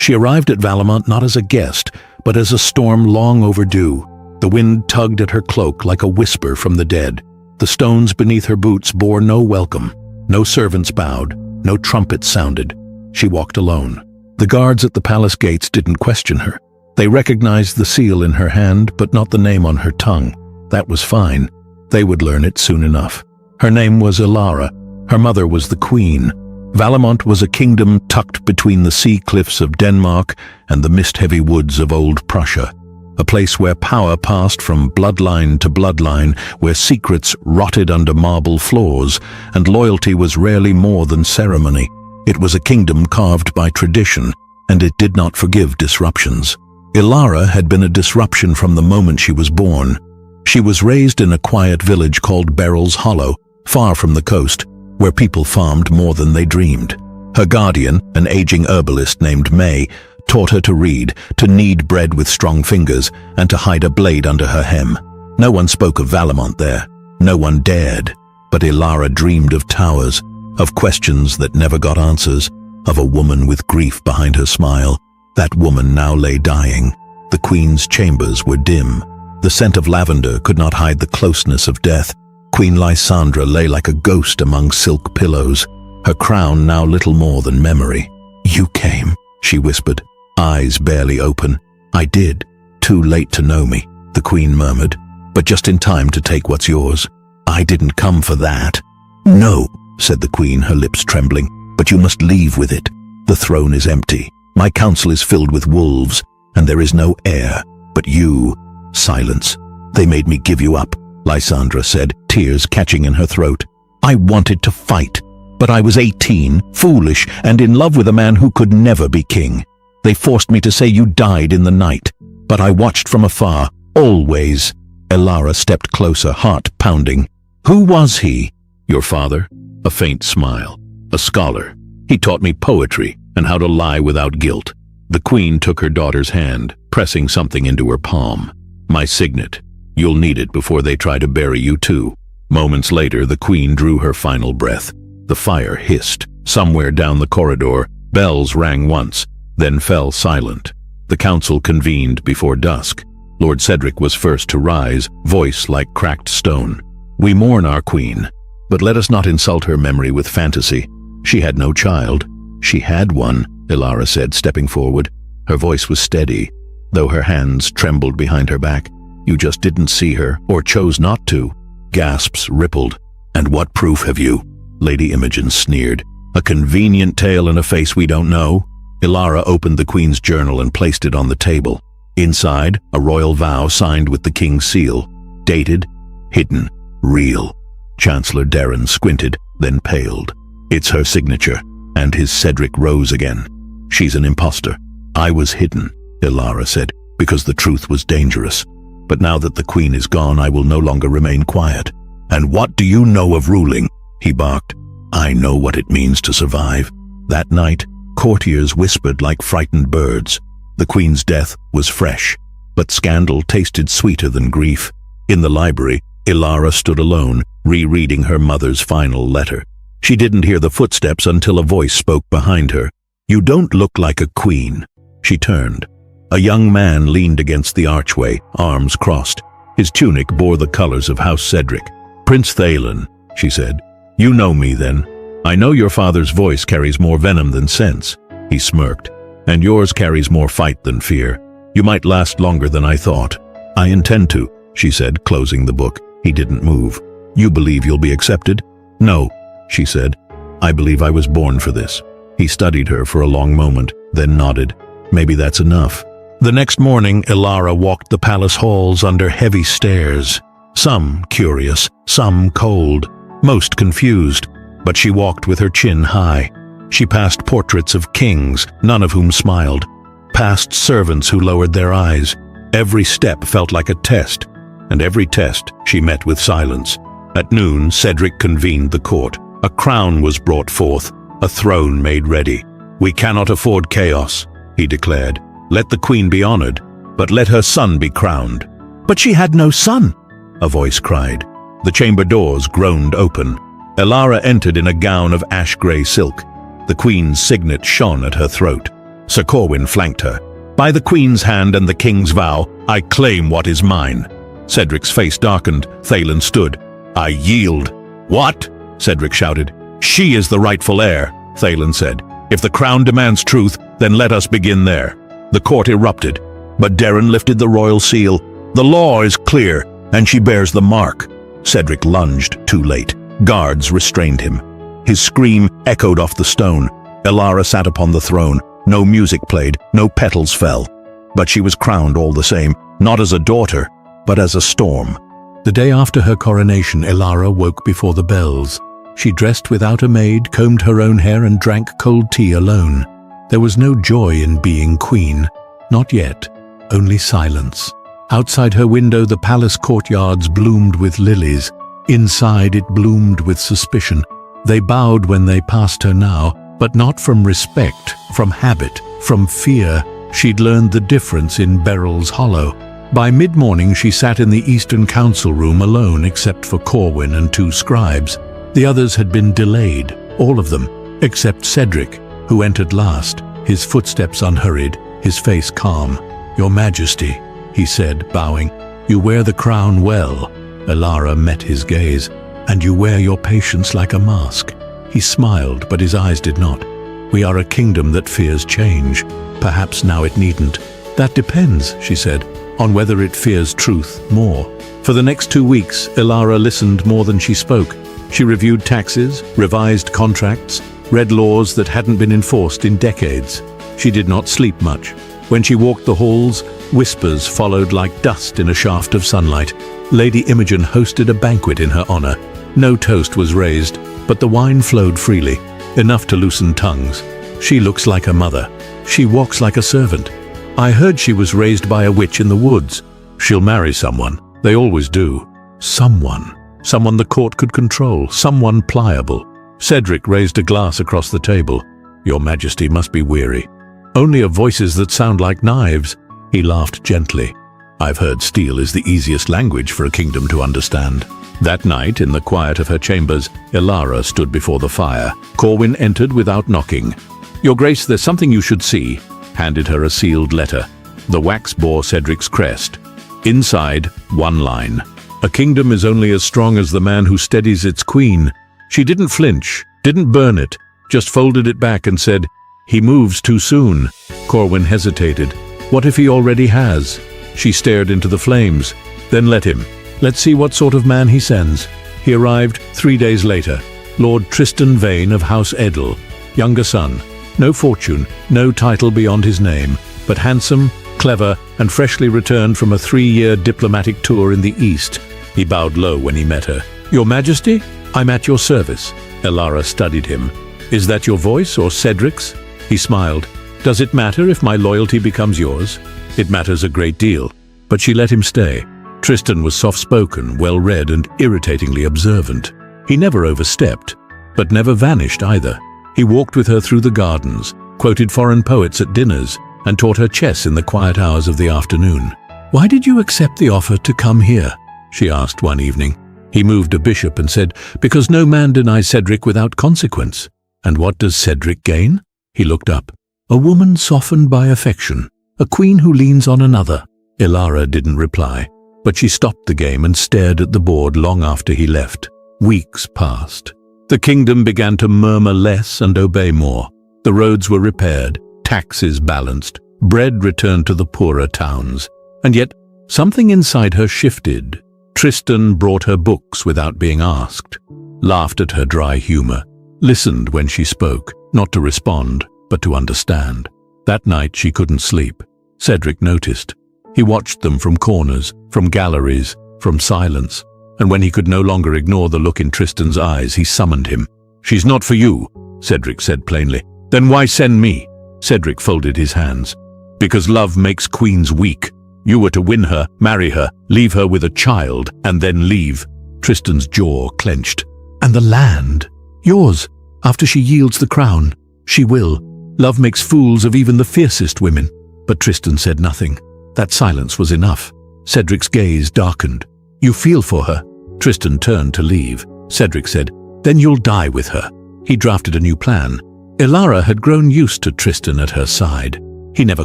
She arrived at Valamont not as a guest, but as a storm long overdue. The wind tugged at her cloak like a whisper from the dead. The stones beneath her boots bore no welcome. No servants bowed, no trumpets sounded. She walked alone. The guards at the palace gates didn't question her. They recognized the seal in her hand, but not the name on her tongue. That was fine. They would learn it soon enough. Her name was Ilara. Her mother was the queen. Valamont was a kingdom tucked between the sea cliffs of Denmark and the mist-heavy woods of old Prussia. A place where power passed from bloodline to bloodline, where secrets rotted under marble floors, and loyalty was rarely more than ceremony. It was a kingdom carved by tradition, and it did not forgive disruptions. Ilara had been a disruption from the moment she was born. She was raised in a quiet village called Beryl's Hollow, far from the coast, where people farmed more than they dreamed. Her guardian, an aging herbalist named May, taught her to read, to knead bread with strong fingers, and to hide a blade under her hem. No one spoke of Valamont there. No one dared. But Ilara dreamed of towers, of questions that never got answers, of a woman with grief behind her smile. That woman now lay dying. The queen's chambers were dim. The scent of lavender could not hide the closeness of death. Queen Lysandra lay like a ghost among silk pillows, her crown now little more than memory. "You came," she whispered, eyes barely open. "I did. Too late to know me," the queen murmured, "but just in time to take what's yours. I didn't come for that." "No," said the queen, her lips trembling, "but you must leave with it. The throne is empty. My council is filled with wolves, and there is no heir. But you—" Silence. "They made me give you up," Lysandra said, tears catching in her throat. "I wanted to fight, but I was 18, foolish, and in love with a man who could never be king. They forced me to say you died in the night, but I watched from afar, always." Ilara stepped closer, heart pounding. "Who was he?" "Your father." A faint smile. "A scholar. He taught me poetry and how to lie without guilt." The queen took her daughter's hand, pressing something into her palm. "My signet. You'll need it before they try to bury you too." Moments later, the queen drew her final breath. The fire hissed. Somewhere down the corridor, bells rang once, then fell silent. The council convened before dusk. Lord Cedric was first to rise, voice like cracked stone. "We mourn our queen, but let us not insult her memory with fantasy. She had no child." "She had one," Ilara said, stepping forward. Her voice was steady, though her hands trembled behind her back. "You just didn't see her, or chose not to." Gasps rippled. "And what proof have you?" Lady Imogen sneered. "A convenient tale and a face we don't know." Ilara opened the queen's journal and placed it on the table. Inside, a royal vow signed with the king's seal. Dated, hidden, real. Chancellor Darren squinted, then paled. "It's her signature." And his Cedric rose again. "She's an imposter." "I was hidden," Ilara said, "because the truth was dangerous. But now that the queen is gone, I will no longer remain quiet." "And what do you know of ruling?" he barked. "I know what it means to survive." That night, courtiers whispered like frightened birds. The queen's death was fresh, but scandal tasted sweeter than grief. In the library, Ilara stood alone, rereading her mother's final letter. She didn't hear the footsteps until a voice spoke behind her. "You don't look like a queen." She turned. A young man leaned against the archway, arms crossed. His tunic bore the colors of House Cedric. "Prince Thalen," she said. "You know me, then. I know your father's voice carries more venom than sense." He smirked. "And yours carries more fight than fear. You might last longer than I thought." "I intend to," she said, closing the book. He didn't move. "You believe you'll be accepted?" "No," she said. "I believe I was born for this." He studied her for a long moment, then nodded. "Maybe that's enough." The next morning, Ilara walked the palace halls under heavy stares. Some curious, some cold, most confused, but she walked with her chin high. She passed portraits of kings, none of whom smiled, past servants who lowered their eyes. Every step felt like a test, and every test she met with silence. At noon, Cedric convened the court. A crown was brought forth, a throne made ready. "We cannot afford chaos," he declared. "Let the queen be honored, but let her son be crowned." "But she had no son," a voice cried. The chamber doors groaned open. Ilara entered in a gown of ash-gray silk. The queen's signet shone at her throat. Sir Corwin flanked her. "By the Queen's hand and the King's vow, I claim what is mine." Cedric's face darkened. Thalen stood. "I yield." "What?" Cedric shouted. "She is the rightful heir," Thalen said. "If the crown demands truth, then let us begin there." The court erupted, but Darren lifted the royal seal. "The law is clear, and she bears the mark." Cedric lunged, too late. Guards restrained him. His scream echoed off the stone. Elara sat upon the throne. No music played, no petals fell. But she was crowned all the same, not as a daughter, but as a storm. The day after her coronation, Elara woke before the bells. She dressed without a maid, combed her own hair, and drank cold tea alone. There was no joy in being queen. Not yet. Only silence. Outside her window, the palace courtyards bloomed with lilies. Inside, it bloomed with suspicion. They bowed when they passed her now, but not from respect, from habit, from fear. She'd learned the difference in Beryl's Hollow. By mid-morning, she sat in the Eastern Council room alone, except for Corwin and 2 scribes. The others had been delayed, all of them, except Cedric, who entered last, his footsteps unhurried, his face calm. "Your Majesty," he said, bowing, "you wear the crown well." Elara met his gaze. "And you wear your patience like a mask." He smiled, but his eyes did not. "We are a kingdom that fears change. Perhaps now it needn't." "That depends," she said, "on whether it fears truth more." For the next 2 weeks, Elara listened more than she spoke. She reviewed taxes, revised contracts, read laws that hadn't been enforced in decades. She did not sleep much. When she walked the halls, whispers followed like dust in a shaft of sunlight. Lady Imogen hosted a banquet in her honor. No toast was raised, but the wine flowed freely, enough to loosen tongues. "She looks like a mother. She walks like a servant. I heard she was raised by a witch in the woods. She'll marry someone. They always do. Someone. Someone the court could control. Someone pliable." Cedric raised a glass across the table. "Your Majesty must be weary. Only of voices that sound like knives." He laughed gently. "I've heard steel is the easiest language for a kingdom to understand." That night, in the quiet of her chambers, Elara stood before the fire. Corwin entered without knocking. "Your Grace, there's something you should see," handed her a sealed letter. The wax bore Cedric's crest. Inside, 1 line. "A kingdom is only as strong as the man who steadies its queen." She didn't flinch, didn't burn it, just folded it back and said, "He moves too soon." Corwin hesitated. "What if he already has?" She stared into the flames. "Then let him. Let's see what sort of man he sends." He arrived 3 days later. Lord Tristan Vane of House Edel. Younger son. No fortune, no title beyond his name, but handsome, clever, and freshly returned from a 3-year diplomatic tour in the East. He bowed low when he met her. "Your Majesty, I'm at your service." Elara studied him. "Is that your voice or Cedric's?" He smiled. "Does it matter if my loyalty becomes yours?" "It matters a great deal." But she let him stay. Tristan was soft-spoken, well-read, and irritatingly observant. He never overstepped, but never vanished either. He walked with her through the gardens, quoted foreign poets at dinners, and taught her chess in the quiet hours of the afternoon. "Why did you accept the offer to come here?" she asked one evening. He moved a bishop and said, "Because no man denies Cedric without consequence." "And what does Cedric gain?" He looked up. "A woman softened by affection, a queen who leans on another." Elara didn't reply, but she stopped the game and stared at the board long after he left. Weeks passed. The kingdom began to murmur less and obey more. The roads were repaired, taxes balanced, bread returned to the poorer towns. And yet, something inside her shifted. Tristan brought her books without being asked, laughed at her dry humor, listened when she spoke, not to respond, but to understand. That night she couldn't sleep. Cedric noticed. He watched them from corners, from galleries, from silence. And when he could no longer ignore the look in Tristan's eyes, he summoned him. "She's not for you," Cedric said plainly. "Then why send me?" Cedric folded his hands. "Because love makes queens weak. You were to win her, marry her, leave her with a child, and then leave." Tristan's jaw clenched. "And the land? Yours, after she yields the crown. She will. Love makes fools of even the fiercest women." But Tristan said nothing. That silence was enough. Cedric's gaze darkened. "You feel for her." Tristan turned to leave. Cedric said, "Then you'll die with her." He drafted a new plan. Ilara had grown used to Tristan at her side. He never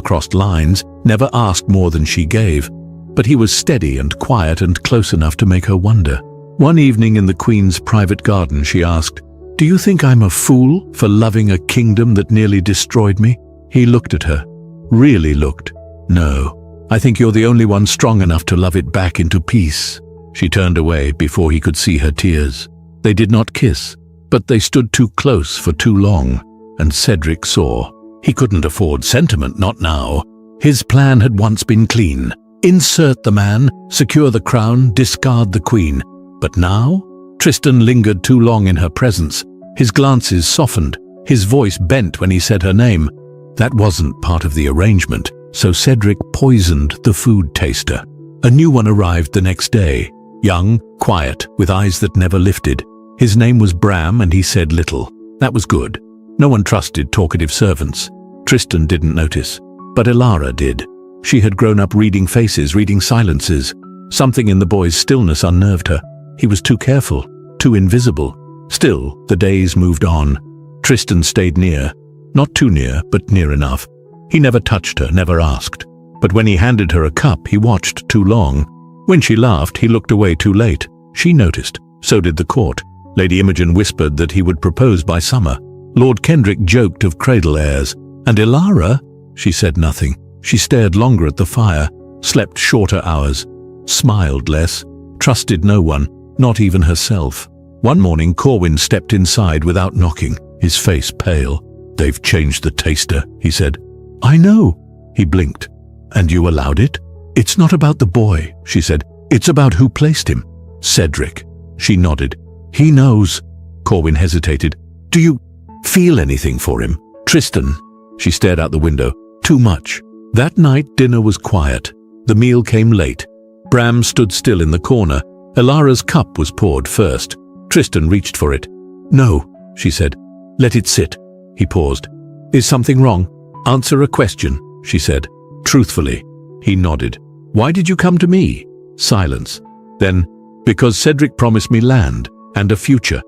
crossed lines, never asked more than she gave, but he was steady and quiet and close enough to make her wonder. One evening in the Queen's private garden, she asked, "Do you think I'm a fool for loving a kingdom that nearly destroyed me?" He looked at her, really looked. "No, I think you're the only one strong enough to love it back into peace." She turned away before he could see her tears. They did not kiss, but they stood too close for too long, and Cedric saw. He couldn't afford sentiment, not now. His plan had once been clean. Insert the man, secure the crown, discard the queen. But now, Tristan lingered too long in her presence. His glances softened, his voice bent when he said her name. That wasn't part of the arrangement, so Cedric poisoned the food taster. A new one arrived the next day, young, quiet, with eyes that never lifted. His name was Bram, and he said little. That was good. No one trusted talkative servants. Tristan didn't notice, but Ilara did. She had grown up reading faces, reading silences. Something in the boy's stillness unnerved her. He was too careful, too invisible. Still, the days moved on. Tristan stayed near. Not too near, but near enough. He never touched her, never asked. But when he handed her a cup, he watched too long. When she laughed, he looked away too late. She noticed. So did the court. Lady Imogen whispered that he would propose by summer. Lord Kendrick joked of cradle airs. And Ilara? She said nothing. She stared longer at the fire, slept shorter hours, smiled less, trusted no one, not even herself. One morning, Corwin stepped inside without knocking, his face pale. "They've changed the taster," he said. "I know." He blinked. "And you allowed it?" "It's not about the boy," she said. "It's about who placed him." "Cedric." She nodded. "He knows." Corwin hesitated. "Do you feel anything for him?" "Tristan." She stared out the window. "Too much." That night, dinner was quiet. The meal came late. Bram stood still in the corner. Ilara's cup was poured first. Tristan reached for it. "No," she said. "Let it sit." He paused. "Is something wrong?" "Answer a question," she said, truthfully. He nodded. "Why did you come to me?" Silence. Then, "Because Cedric promised me land and a future,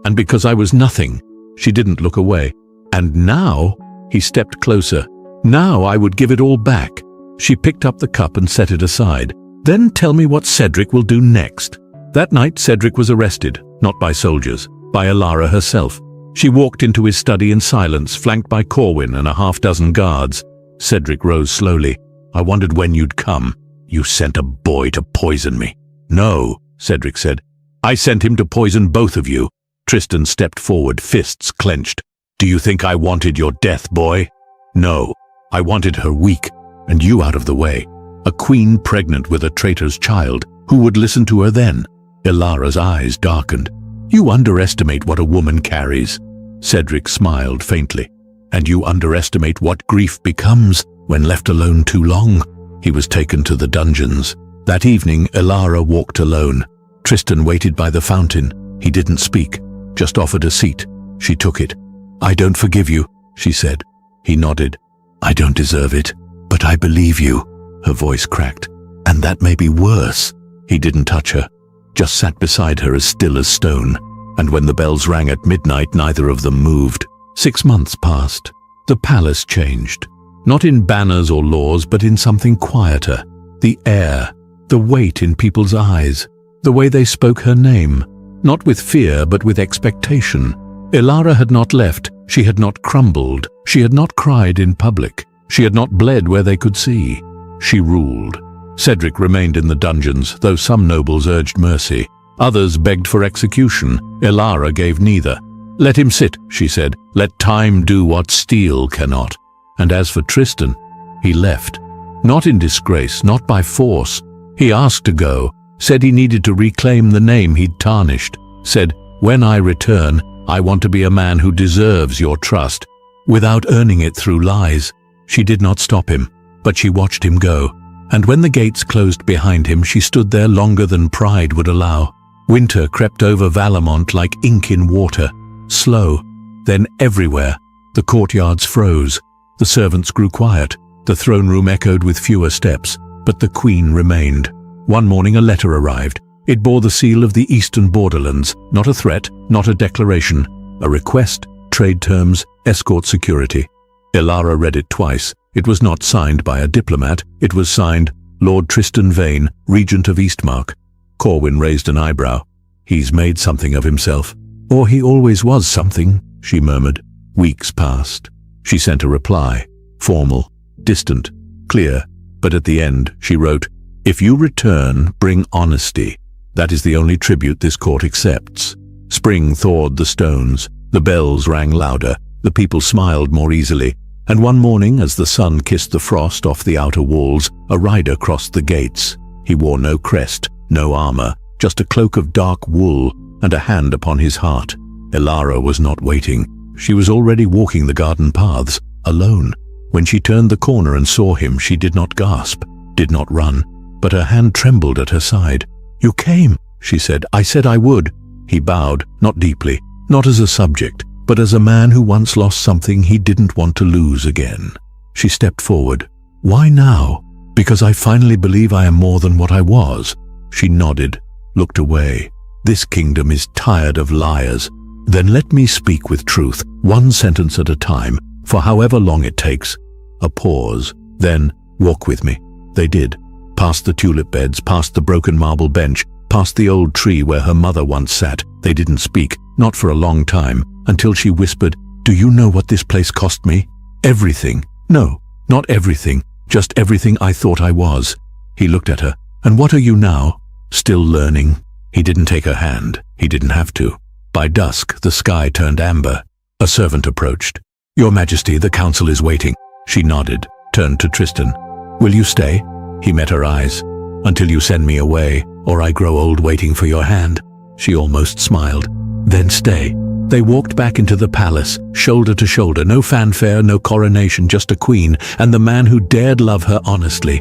and because I was nothing." She didn't look away. "And now," he stepped closer, "now I would give it all back." She picked up the cup and set it aside. "Then tell me what Cedric will do next." That night, Cedric was arrested, not by soldiers, by Ilara herself. She walked into his study in silence, flanked by Corwin and a half-dozen guards. Cedric rose slowly. "I wondered when you'd come. You sent a boy to poison me." "No," Cedric said. "I sent him to poison both of you." Tristan stepped forward, fists clenched. "Do you think I wanted your death, boy?" "No. I wanted her weak, and you out of the way. A queen pregnant with a traitor's child. Who would listen to her then?" Ilara's eyes darkened. "You underestimate what a woman carries." Cedric smiled faintly. "And you underestimate what grief becomes when left alone too long." He was taken to the dungeons. That evening, Ilara walked alone. Tristan waited by the fountain. He didn't speak, just offered a seat. She took it. "I don't forgive you," she said. He nodded. "I don't deserve it, but I believe you." Her voice cracked. "And that may be worse." He didn't touch her, just sat beside her as still as stone. And when the bells rang at midnight, neither of them moved. 6 months passed. The palace changed. Not in banners or laws, but in something quieter. The air, the weight in people's eyes, the way they spoke her name. Not with fear, but with expectation. Ilara had not left. She had not crumbled. She had not cried in public. She had not bled where they could see. She ruled. Cedric remained in the dungeons, though some nobles urged mercy. Others begged for execution. Ilara gave neither. "Let him sit," she said. "Let time do what steel cannot." And as for Tristan, he left. Not in disgrace, not by force. He asked to go, said he needed to reclaim the name he'd tarnished, said, "When I return, I want to be a man who deserves your trust," without earning it through lies. She did not stop him, but she watched him go. And when the gates closed behind him, she stood there longer than pride would allow. Winter crept over Valamont like ink in water, slow. Then everywhere, the courtyards froze. The servants grew quiet. The throne room echoed with fewer steps, but the queen remained. One morning a letter arrived. It bore the seal of the eastern borderlands, not a threat, not a declaration, a request Trade terms, escort security. Elara read it twice. It was not signed by a diplomat. It was signed, Lord Tristan Vane, Regent of Eastmark. Corwin raised an eyebrow. He's made something of himself. Or he always was something, she murmured. Weeks passed. She sent a reply. Formal, distant, clear. But at the end, she wrote, "If you return, bring honesty. That is the only tribute this court accepts." Spring thawed the stones. The bells rang louder. The people smiled more easily. And one morning, as the sun kissed the frost off the outer walls, a rider crossed the gates. He wore no crest, no armor, just a cloak of dark wool and a hand upon his heart. Elara was not waiting. She was already walking the garden paths, alone. When she turned the corner and saw him, she did not gasp, did not run, but her hand trembled at her side. "You came," she said. "I said I would." He bowed, not deeply, not as a subject, but as a man who once lost something he didn't want to lose again. She stepped forward. "Why now?" "Because I finally believe I am more than what I was." She nodded, looked away. "This kingdom is tired of liars. Then let me speak with truth, one sentence at a time, for however long it takes." A pause. Then, "Walk with me." They did. Past the tulip beds, past the broken marble bench, past the old tree where her mother once sat. They didn't speak, not for a long time, until she whispered, "Do you know what this place cost me?" "Everything." "No, not everything, just everything I thought I was." He looked at her. "And what are you now?" "Still learning." He didn't take her hand. He didn't have to. By dusk, the sky turned amber. A servant approached. "Your Majesty, the council is waiting." She nodded, turned to Tristan. "Will you stay?" He met her eyes. "Until you send me away, or I grow old waiting for your hand." She almost smiled. "Then stay." They walked back into the palace, shoulder to shoulder, no fanfare, no coronation, just a queen, and the man who dared love her honestly.